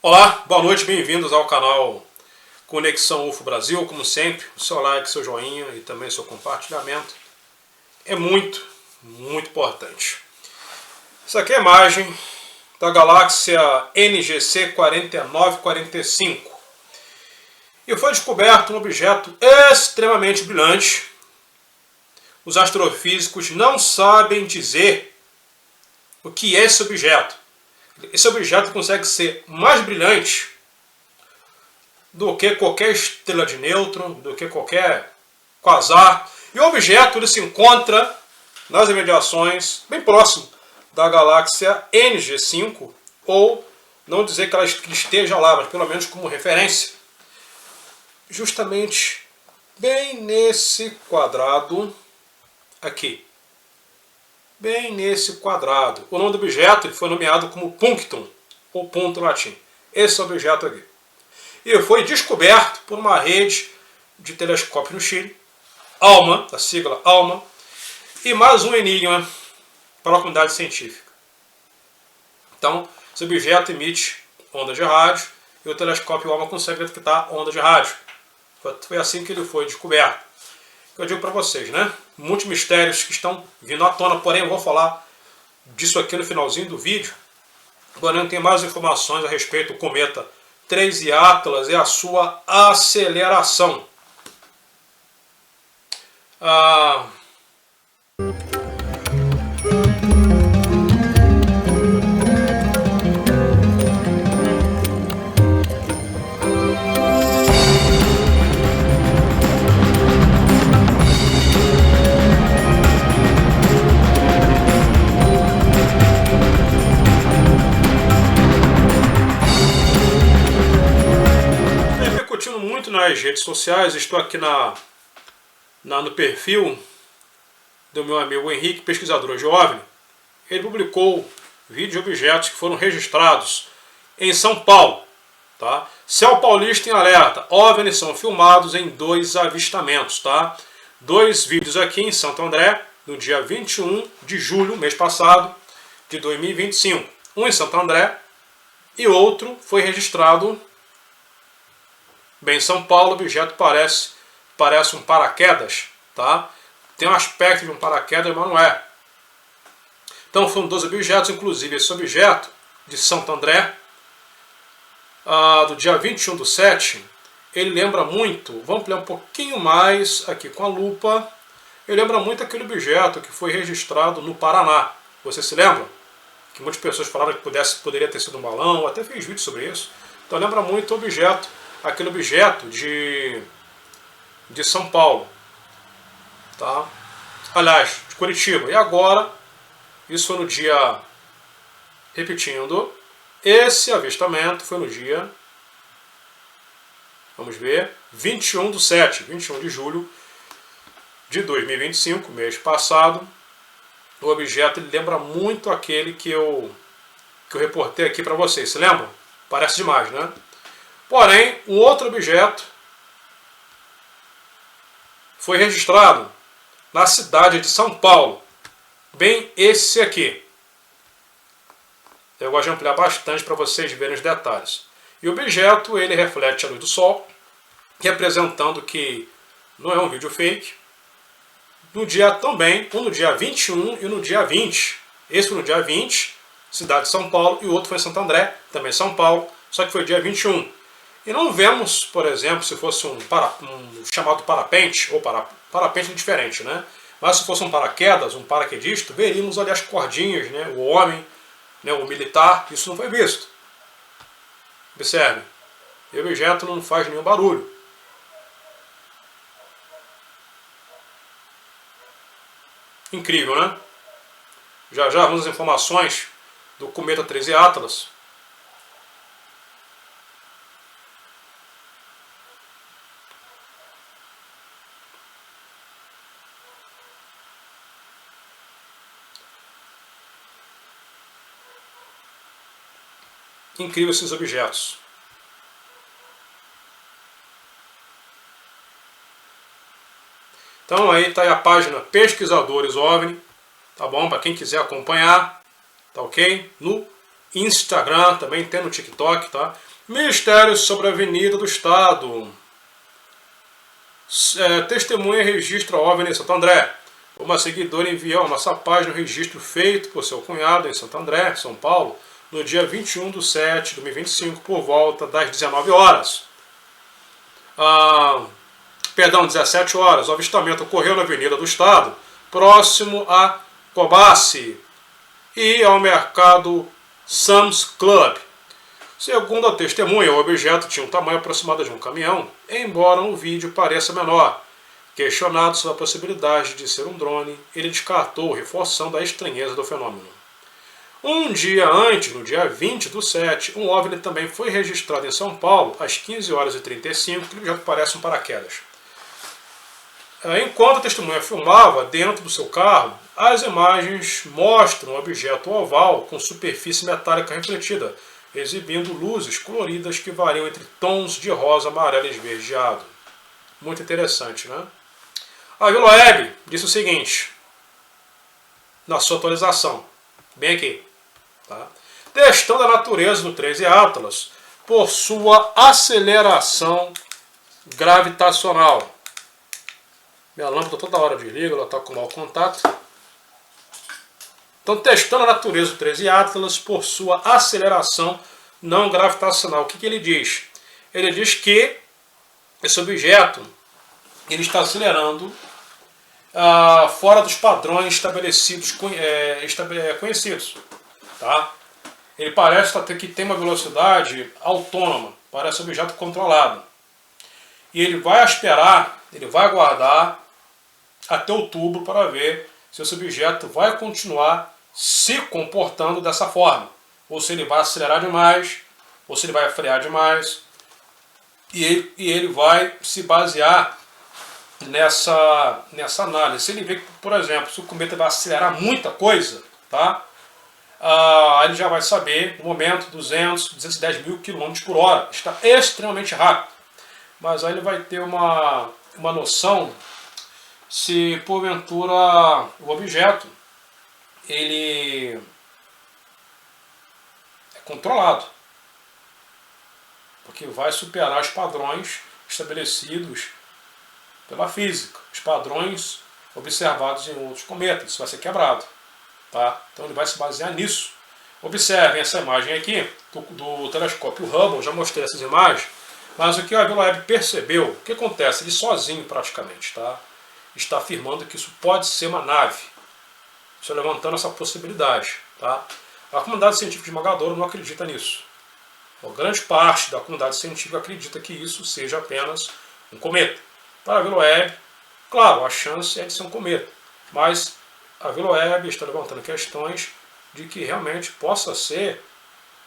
Olá, boa noite, bem-vindos ao canal Conexão UFO Brasil. Como sempre, o seu like, seu joinha e também seu compartilhamento é muito importante. Essa aqui é a imagem da galáxia NGC 4945 e foi descoberto um objeto extremamente brilhante. Os astrofísicos não sabem dizer o que é esse objeto. Esse objeto consegue ser mais brilhante do que qualquer estrela de nêutron, do que qualquer quasar. E o objeto ele se encontra nas imediações, bem próximo da galáxia NG5, ou não dizer que ela esteja lá, mas pelo menos como referência, justamente bem nesse quadrado aqui. Bem nesse quadrado. O nome do objeto foi nomeado como Punctum, ou ponto latim. Esse objeto aqui. E foi descoberto por uma rede de telescópio no Chile, ALMA, a sigla ALMA, e mais um enigma para a comunidade científica. Então, esse objeto emite ondas de rádio e o telescópio ALMA consegue detectar ondas de rádio. Foi assim que ele foi descoberto. Eu digo para vocês, né? Muitos mistérios que estão vindo à tona, porém eu vou falar disso aqui no finalzinho do vídeo. Porém, tem mais informações a respeito do cometa 3I Atlas e a sua aceleração. Muito nas redes sociais, estou aqui no perfil do meu amigo Henrique, pesquisador de OVNI. Ele publicou vídeos de objetos que foram registrados em São Paulo. Tá? Céu Paulista em alerta, OVNIs são filmados em 2 avistamentos. Tá? 2 vídeos aqui em Santo André, no dia 21 de julho, mês passado, de 2025. Um em Santo André e outro foi registrado bem, em São Paulo. O objeto parece um paraquedas, tá? Tem um aspecto de um paraquedas, mas não é. Então foram 2 objetos, inclusive esse objeto de Santo André, do dia 21/7, ele lembra muito, vamos ampliar um pouquinho mais aqui com a lupa, ele lembra muito aquele objeto que foi registrado no Paraná. Você se lembra? Que muitas pessoas falaram que poderia ter sido um balão, até fez vídeo sobre isso. Então lembra muito o objeto, aquele objeto de São Paulo, tá? Aliás, de Curitiba. E agora, isso foi no dia, repetindo, esse avistamento foi no dia, vamos ver, 21/7, 21 de julho de 2025, mês passado. O objeto ele lembra muito aquele que eu reportei aqui para vocês, se lembram? Parece demais, né? Porém, um outro objeto foi registrado na cidade de São Paulo. Bem, esse aqui. Eu gosto de ampliar bastante para vocês verem os detalhes. E o objeto, ele reflete a luz do Sol, representando que não é um vídeo fake. No dia também, um no dia 21 e no dia 20. Esse foi no dia 20, cidade de São Paulo, e o outro foi em Santo André, também São Paulo, só que foi dia 21. E não vemos, por exemplo, se fosse um chamado parapente, ou parapente é diferente, né? Mas se fosse um paraquedas, um paraquedista, veríamos ali as cordinhas, né? O homem, né? O militar, isso não foi visto. Observe, o objeto não faz nenhum barulho. Incrível, né? Já vamos às informações do cometa 3I Atlas. Incrível esses objetos. Então aí está aí a página Pesquisadores OVNI, tá bom? Para quem quiser acompanhar, tá ok? No Instagram, também tem no TikTok, tá? Mistérios sobre a Avenida do Estado. Testemunha registra OVNI em Santo André. Uma seguidora enviou a nossa página o registro feito por seu cunhado em Santo André, São Paulo, no dia 21/7 de 2025, por volta das 19 horas. 17 horas. O avistamento ocorreu na Avenida do Estado, próximo a Cobassi e ao mercado Sam's Club. Segundo a testemunha, o objeto tinha um tamanho aproximado de um caminhão, embora no vídeo pareça menor. Questionado sobre a possibilidade de ser um drone, ele descartou, reforçando a estranheza do fenômeno. Um dia antes, no dia 20/7, um OVNI também foi registrado em São Paulo, às 15h35, que o objeto parece um paraquedas. Enquanto a testemunha filmava dentro do seu carro, as imagens mostram um objeto oval com superfície metálica refletida, exibindo luzes coloridas que variam entre tons de rosa, amarelo e esverdeado. Muito interessante, né? A VilaWeb disse o seguinte, na sua atualização, bem aqui, tá? Testando a natureza do 13 Atlas por sua aceleração gravitacional. Minha lâmpada toda hora desliga, ela está com mau contato. Então, testando a natureza do 13 Atlas por sua aceleração não gravitacional. O que ele diz? Ele diz que esse objeto ele está acelerando fora dos padrões estabelecidos, conhecidos. Tá? Ele parece que tem uma velocidade autônoma, parece um objeto controlado. E ele vai esperar, ele vai aguardar até outubro para ver se esse objeto vai continuar se comportando dessa forma. Ou se ele vai acelerar demais, ou se ele vai frear demais. E ele vai se basear nessa análise. Se ele vê que, por exemplo, se o cometa vai acelerar muita coisa, tá? Ele já vai saber, no momento, 200, 210 mil km por hora. Está extremamente rápido. Mas aí ele vai ter uma noção se, porventura, o objeto ele é controlado. Porque vai superar os padrões estabelecidos pela física, os padrões observados em outros cometas. Isso vai ser quebrado. Tá? Então ele vai se basear nisso. Observem essa imagem aqui do telescópio Hubble, já mostrei essas imagens, mas o que a VilaWeb percebeu, o que acontece? Ele sozinho praticamente está afirmando que isso pode ser uma nave. Está levantando essa possibilidade. Tá? A comunidade científica esmagadora não acredita nisso. A grande parte da comunidade científica acredita que isso seja apenas um cometa. Para a VilaWeb, claro, a chance é de ser um cometa, mas a VilaWeb está levantando questões de que realmente possa ser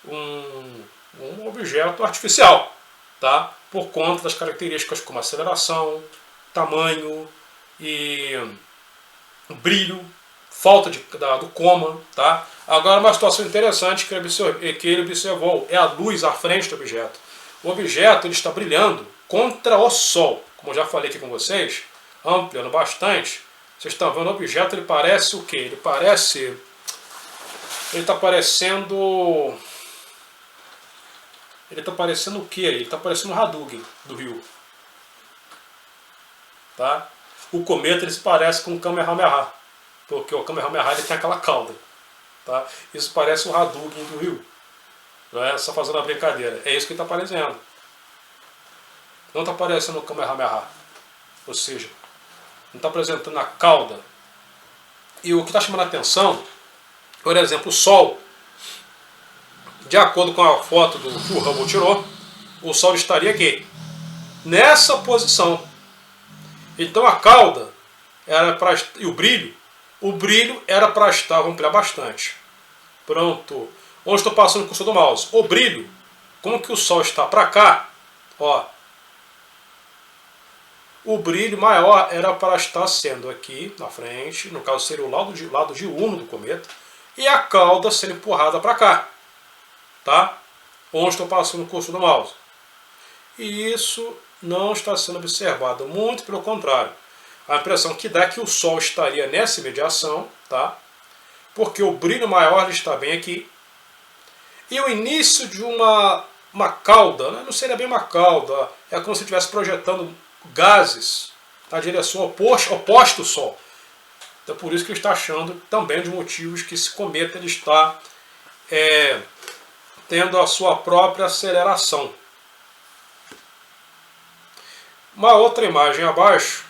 um objeto artificial, tá? Por conta das características como aceleração, tamanho e brilho, falta do coma. Tá? Agora, uma situação interessante que ele observou é a luz à frente do objeto. O objeto ele está brilhando contra o Sol. Como eu já falei aqui com vocês, ampliando bastante, vocês estão vendo o objeto, ele parece o quê? Ele está parecendo o quê? Ele está parecendo o Hadouken do Rio. Tá? O cometa ele se parece com o Kamehameha, porque o Kamehameha ele tem aquela cauda. Tá? Isso parece o Hadouken do Rio. Não é só fazendo uma brincadeira. É isso que ele está parecendo. Não está parecendo o Kamehameha. Ou seja, não está apresentando a cauda. E o que está chamando a atenção, por exemplo, o Sol, de acordo com a foto que o Hubble tirou, o Sol estaria aqui, nessa posição. Então a cauda e o brilho era para estar, vamos ampliar bastante. Pronto. Onde estou passando o cursor do mouse? O brilho, como que o Sol está para cá, ó, o brilho maior era para estar sendo aqui na frente, no caso seria o lado diurno do cometa, e a cauda sendo empurrada para cá, tá? Onde estou passando o cursor do mouse. E isso não está sendo observado, muito pelo contrário. A impressão que dá é que o Sol estaria nessa mediação, tá? Porque o brilho maior está bem aqui, e o início de uma cauda, né? Não seria bem uma cauda, é como se estivesse projetando gases na direção oposta ao Sol. Então por isso que ele está achando também de motivos que esse cometa ele está tendo a sua própria aceleração. Uma outra imagem abaixo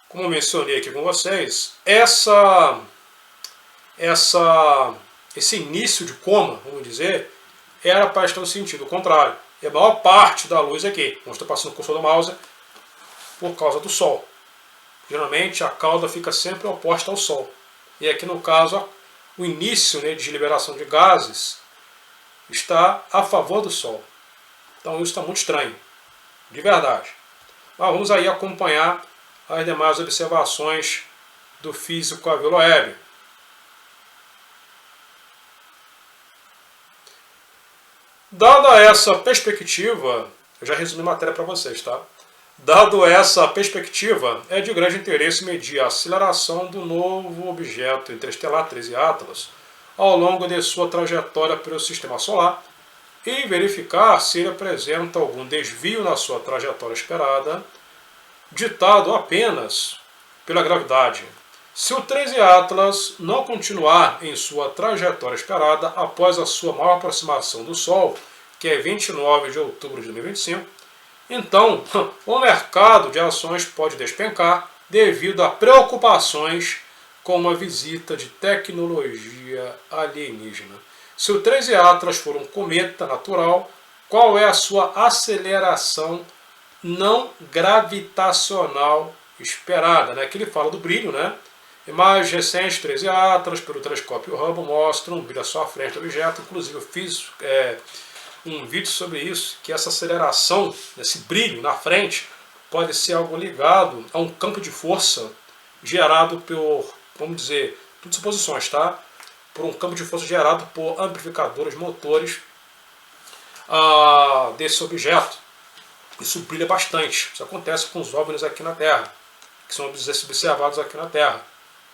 como eu mencionei aqui com vocês, esse início de coma, vamos dizer, era para estar no sentido contrário. E a maior parte da luz aqui, onde estou passando o cursor do mouse, por causa do Sol. Geralmente a cauda fica sempre oposta ao Sol. E aqui no caso, o início, né, de liberação de gases está a favor do Sol. Então isso está muito estranho, de verdade. Mas vamos aí acompanhar as demais observações do físico Aviloeb. Dada essa perspectiva, eu já resumi a matéria para vocês, tá? Dado essa perspectiva, é de grande interesse medir a aceleração do novo objeto interestelar 13 Atlas ao longo de sua trajetória pelo Sistema Solar e verificar se ele apresenta algum desvio na sua trajetória esperada, ditado apenas pela gravidade. Se o 13 Atlas não continuar em sua trajetória esperada após a sua maior aproximação do Sol, que é 29 de outubro de 2025, então o mercado de ações pode despencar devido a preocupações com uma visita de tecnologia alienígena. Se o 13 Atlas for um cometa natural, qual é a sua aceleração não gravitacional esperada? Né? Aqui ele fala do brilho, né? Imagens recentes 13 Atlas pelo telescópio Hubble mostram um brilho à sua frente do objeto. Inclusive eu fiz um vídeo sobre isso, que essa aceleração, esse brilho na frente, pode ser algo ligado a um campo de força gerado por, vamos dizer, tudo suposições, tá? Por um campo de força gerado por amplificadores motores desse objeto. Isso brilha bastante. Isso acontece com os OVNIs aqui na Terra, que são observados aqui na Terra.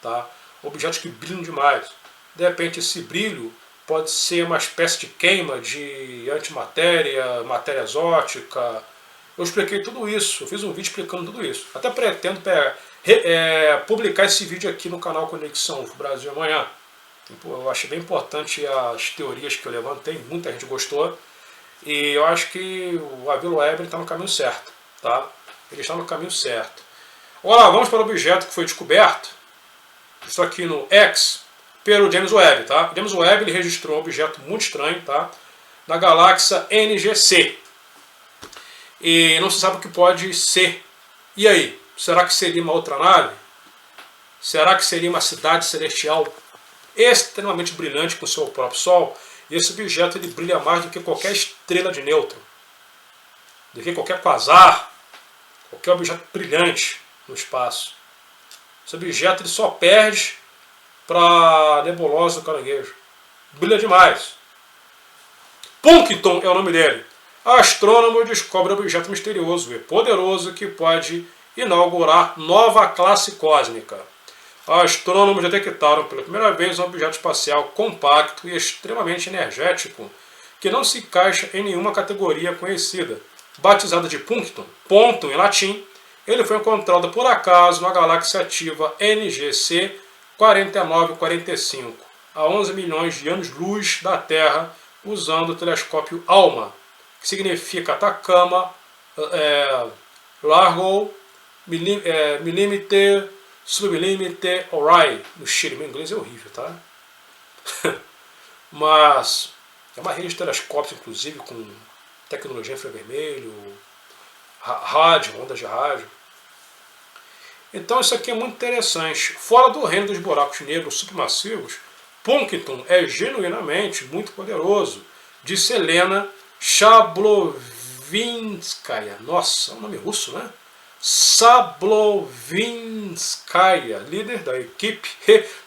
Tá? Objetos que brilham demais. De repente esse brilho pode ser uma espécie de queima de antimatéria, matéria exótica. Eu expliquei tudo isso, eu fiz um vídeo explicando tudo isso. Até pretendo publicar esse vídeo aqui no canal Conexão UFO Brasil amanhã. Eu achei bem importante as teorias que eu levantei, muita gente gostou. E eu acho que o Aviloeb está no caminho certo. Tá? Ele está no caminho certo. Agora vamos para o objeto que foi descoberto. Isso aqui no X, pelo James Webb, tá? O James Webb ele registrou um objeto muito estranho, tá? Na galáxia NGC. E não se sabe o que pode ser. E aí? Será que seria uma outra nave? Será que seria uma cidade celestial extremamente brilhante com o seu próprio Sol? E esse objeto ele brilha mais do que qualquer estrela de nêutron, do que qualquer quasar, qualquer objeto brilhante no espaço. Esse objeto ele só perde para a nebulosa do Caranguejo. Brilha demais. Puncton é o nome dele. Astrônomo descobre um objeto misterioso e poderoso que pode inaugurar nova classe cósmica. Astrônomos detectaram pela primeira vez um objeto espacial compacto e extremamente energético que não se encaixa em nenhuma categoria conhecida. Batizado de Puncton, ponto em latim, ele foi encontrado por acaso na galáxia ativa NGC 4945, a 11 milhões de anos-luz da Terra, usando o telescópio ALMA, que significa Atacama, Largo, Milímetro, Submilímetro, Orion, no Chile. Meu inglês é horrível, tá? Mas é uma rede de telescópios, inclusive, com tecnologia infravermelho, rádio, ondas de rádio. Então isso aqui é muito interessante. Fora do reino dos buracos negros supermassivos, Puncton é genuinamente muito poderoso, disse Helena Shablovinskaya. Nossa, é um nome russo, né? Shablovinskaya, líder da equipe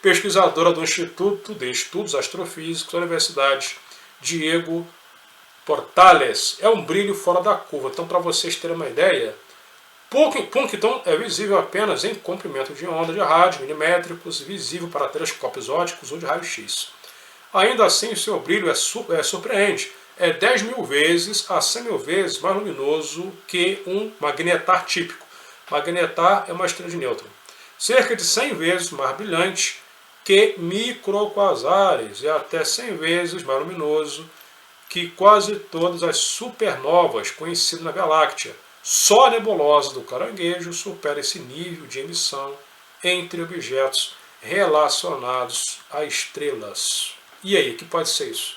pesquisadora do Instituto de Estudos Astrofísicos da Universidade Diego Portales é um brilho fora da curva. Então, para vocês terem uma ideia, Puncton é visível apenas em comprimento de onda de rádio milimétricos, visível para telescópios ópticos ou de raio-x. Ainda assim, o seu brilho surpreende. É 10.000 vezes a 100.000 vezes mais luminoso que um magnetar típico. Magnetar é uma estrela de nêutron. Cerca de 100 vezes mais brilhante que microquasares e até 100 vezes mais luminoso que quase todas as supernovas conhecidas na Via Láctea. Só a nebulosa do Caranguejo supera esse nível de emissão entre objetos relacionados a estrelas. E aí, o que pode ser isso?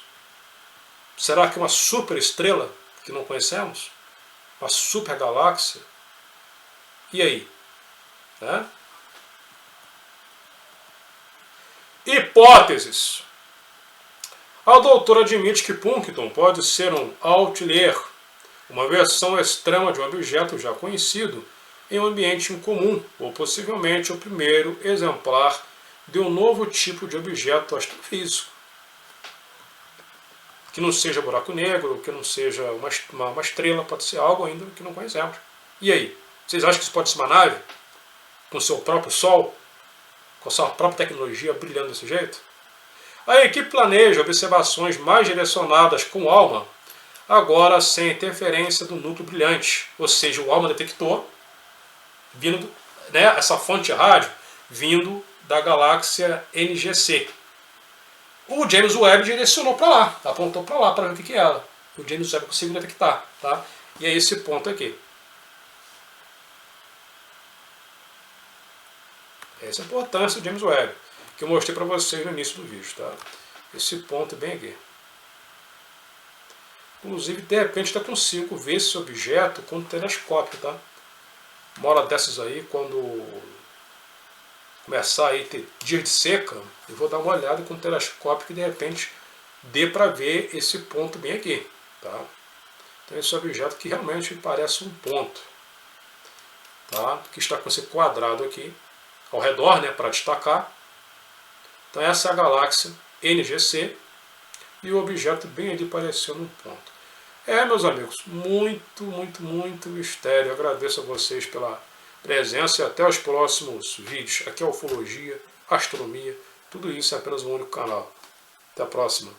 Será que uma superestrela que não conhecemos? Uma supergaláxia? E aí? Né? Hipóteses. A doutora admite que Puncton pode ser um outlier, uma versão extrema de um objeto já conhecido em um ambiente incomum, ou possivelmente o primeiro exemplar de um novo tipo de objeto astrofísico. Que não seja buraco negro, que não seja uma estrela, pode ser algo ainda que não conhecemos. E aí? Vocês acham que isso pode ser uma nave? Com seu próprio Sol? Com sua própria tecnologia brilhando desse jeito? A equipe planeja observações mais direcionadas com ALMA, agora sem interferência do núcleo brilhante. Ou seja, o ALMA detector, vindo, né, essa fonte de rádio, vindo da galáxia NGC. O James Webb direcionou para lá, apontou para lá para ver o que é ela. O James Webb conseguiu detectar. Tá? E é esse ponto aqui. Essa é a importância do James Webb, que eu mostrei para vocês no início do vídeo. Tá? Esse ponto bem aqui. Inclusive, de repente, eu consigo ver esse objeto com um telescópio. Tá? Uma hora dessas aí, quando começar a ter dias de seca, eu vou dar uma olhada com o telescópio que de repente dê para ver esse ponto bem aqui. Tá? Então esse objeto que realmente parece um ponto. Tá? Que está com esse quadrado aqui ao redor, né, para destacar. Então essa é a galáxia NGC e o objeto bem ali parecendo um ponto. Meus amigos, muito mistério. Eu agradeço a vocês pela presença e até os próximos vídeos. Aqui é Ufologia, Astronomia, tudo isso é apenas um único canal. Até a próxima.